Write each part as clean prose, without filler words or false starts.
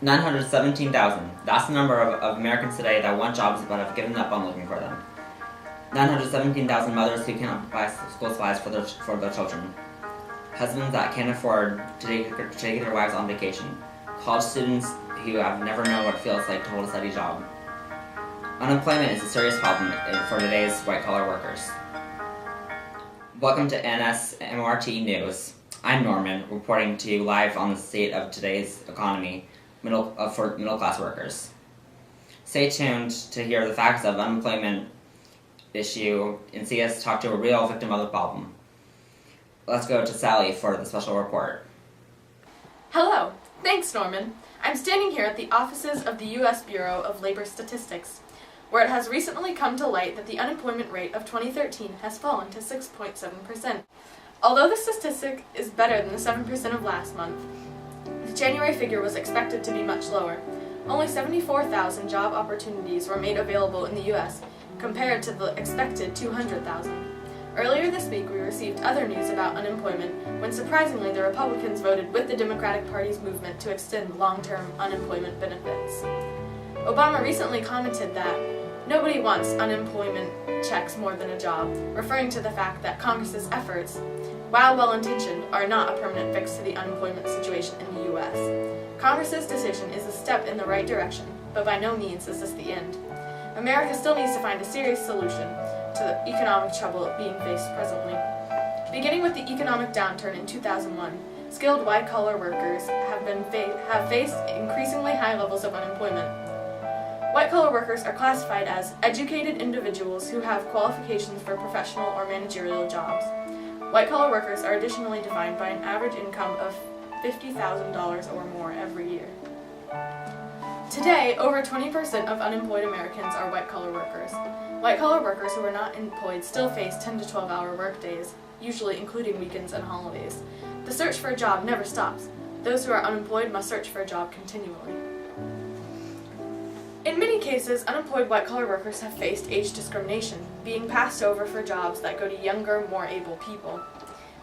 917,000. That's the number of Americans today that want jobs but have given up on looking for them. 917,000 mothers who cannot buy school supplies for their children. Husbands that can't afford to take their wives on vacation. College students who have never known what it feels like to hold a steady job. Unemployment is a serious problem for today's white-collar workers. Welcome to NSMRT News. I'm Norman, reporting to you live on the state of today's economy for middle-class workers. Stay tuned to hear the facts of unemployment issue and see us talk to a real victim of the problem. Let's go to Sally for the special report. Hello. Thanks, Norman. I'm standing here at the offices of the U.S. Bureau of Labor Statistics, where it has recently come to light that the unemployment rate of 2013 has fallen to 6.7%. Although the statistic is better than the 7% of last month, the January figure was expected to be much lower. Only 74,000 job opportunities were made available in the U.S., compared to the expected 200,000. Earlier this week, we received other news about unemployment when, surprisingly, the Republicans voted with the Democratic Party's movement to extend long-term unemployment benefits. Obama recently commented that nobody wants unemployment checks more than a job, referring to the fact that Congress's efforts, while well-intentioned, are not a permanent fix to the unemployment situation in the U.S. Congress's decision is a step in the right direction, but by no means is this the end. America still needs to find a serious solution to the economic trouble being faced presently. Beginning with the economic downturn in 2001, skilled white-collar workers have faced increasingly high levels of unemployment. White-collar workers are classified as educated individuals who have qualifications for professional or managerial jobs. White-collar workers are additionally defined by an average income of $50,000 or more every year. Today, over 20% of unemployed Americans are white-collar workers. White-collar workers who are not employed still face 10 to 12-hour workdays, usually including weekends and holidays. The search for a job never stops. Those who are unemployed must search for a job continually. In many cases, unemployed white-collar workers have faced age discrimination, being passed over for jobs that go to younger, more able people.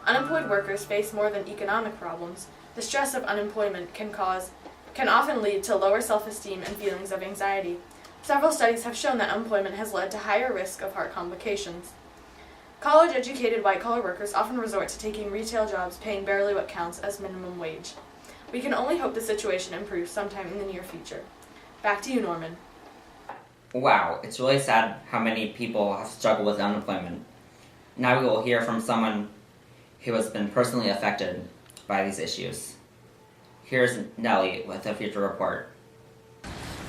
Unemployed workers face more than economic problems. The stress of unemployment can often lead to lower self-esteem and feelings of anxiety. Several studies have shown that unemployment has led to higher risk of heart complications. College-educated white-collar workers often resort to taking retail jobs paying barely what counts as minimum wage. We can only hope the situation improves sometime in the near future. Back to you, Norman. Wow, it's really sad how many people have struggled with unemployment. Now we will hear from someone who has been personally affected by these issues. Here's Nellie with a future report.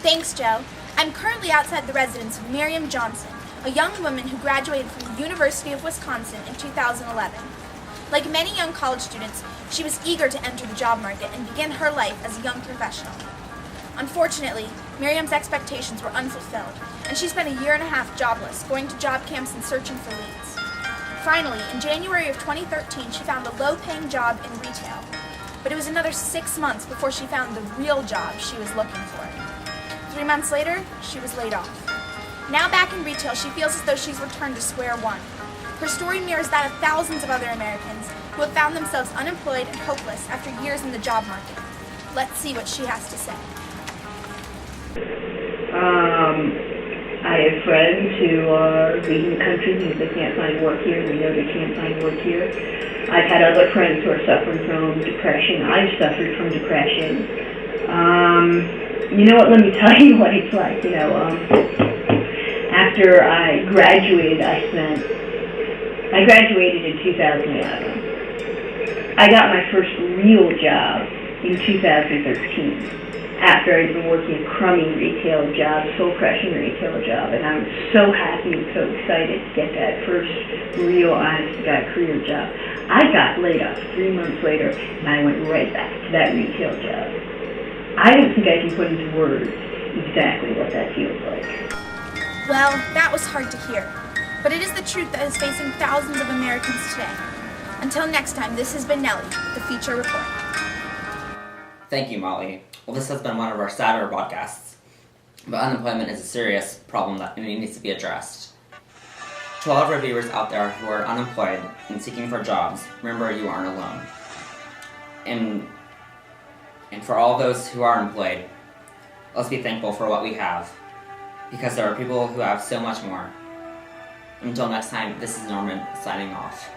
Thanks, Joe. I'm currently outside the residence of Miriam Johnson, a young woman who graduated from the University of Wisconsin in 2011. Like many young college students, she was eager to enter the job market and begin her life as a young professional. Unfortunately, Miriam's expectations were unfulfilled, and she spent a year and a half jobless, going to job camps and searching for leads. Finally, in January of 2013, she found a low-paying job in retail, but it was another 6 months before she found the real job she was looking for. 3 months later, she was laid off. Now back in retail, she feels as though she's returned to square one. Her story mirrors that of thousands of other Americans who have found themselves unemployed and hopeless after years in the job market. Let's see what she has to say. I have friends who are leaving the country because they can't find work here, and we know they can't find work here. I've had other friends who are suffering from depression. I've suffered from depression. You know what, let me tell you what it's like. After I graduated, I graduated in 2011. I got my first real job in 2013. After I'd been working a crummy retail job, soul-crushing retail job, and I was so happy and so excited to get that first real, honest-to-God career job. I got laid off 3 months later, and I went right back to that retail job. I don't think I can put into words exactly what that feels like. Well, that was hard to hear, but it is the truth that is facing thousands of Americans today. Until next time, this has been Nellie, the Feature Report. Thank you, Molly. Well, this has been one of our sadder podcasts, but unemployment is a serious problem that needs to be addressed. To all of our viewers out there who are unemployed and seeking for jobs, remember you aren't alone. And for all those who are employed, Let's be thankful for what we have, because there are people who have so much more. Until next time, this is Norman signing off.